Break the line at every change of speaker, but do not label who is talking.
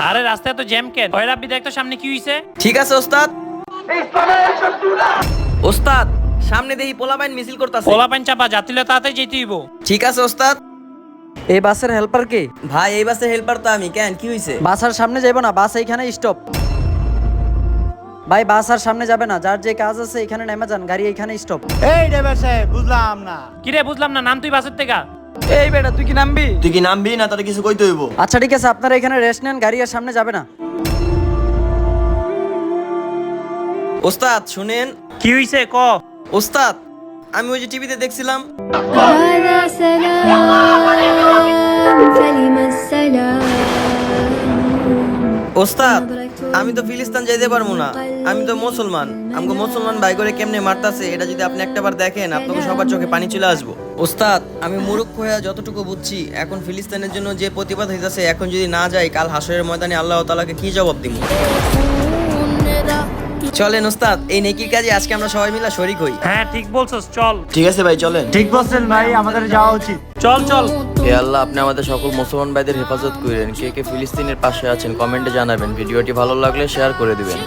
আরে রাস্তায় তো জ্যাম কেন? ওই রাব্বি দেখ তো সামনে কি হইছে।
ঠিক আছে ওস্তাদ। ওস্তাদ সামনে দেখি পোলাপাইন মিছিল করতেছে।
পোলাপাইন চাপা যাত্রীরা তাড়াতাড়ি যেতে হইব।
ঠিক আছে ওস্তাদ।
এই বাসের হেল্পার কে?
ভাই এই বাসের হেল্পার তো আমি। কেন কি হইছে?
বাস আর সামনে যাইবো না, বাস এইখানে স্টপ। ভাই বাস আর সামনে যাবে না, যার যে কাজ আছে এখানে নেমে যান, গাড়ি এইখানে স্টপ।
এই ড্রাইভার সাহেব বুঝলাম না।
কিরে বুঝলাম না, নাম তুই বাসের থেকে।
এই বেটা তুই কি নামবি?
তুই কি নামবি না তোর কিছু কইতে হইব?
আচ্ছা ঠিক আছে, আপনারা এখানে রেস্ট নেন, গাড়ি আর সামনে যাবে না।
ওস্তাদ শুনেন।
কি হইছে ক।
ওস্তাদ আমি ওই যে টিভিতে দেখছিলাম।
هذا سلام فلم السلام
ওস্তাদ আমি তো ফিলিস্তিন যাইতে পারবো না, আমি তো মুসলমান। আমাকে মুসলমান ভাই করে কেমনে মারতাছে এটা যদি আপনি একটাবার দেখেন আপনাকে সবার চোখে পানি চলে আসবো। ওস্তাদ আমি মূর্খ হয়ে যতটুকু বুঝছি, এখন ফিলিস্তিনের জন্য যে প্রতিবাদ হইতাছে, এখন যদি না যাই কাল হাসরের ময়দানে আল্লাহ তাআলাকে কি জবাব দিব? চলেন ওস্তাদ, এই নেকির কাজে আজকে আমরা সবাই মিলে শরীক হই।
হ্যাঁ ঠিক বলছস, চল
ঠিক আছে ভাই চলেন।
ঠিক বলছেন ভাই, আমাদের যাওয়া উচিত।
চল চল।
হে আল্লাহ, আপনি আমাদের সকল মুসলমান ভাইদের হেফাজত করেন। কে কে ফিলিস্তিনের পাশে আছেন কমেন্টে জানাবেন। ভিডিওটি ভালো লাগলে শেয়ার করে দিবেন।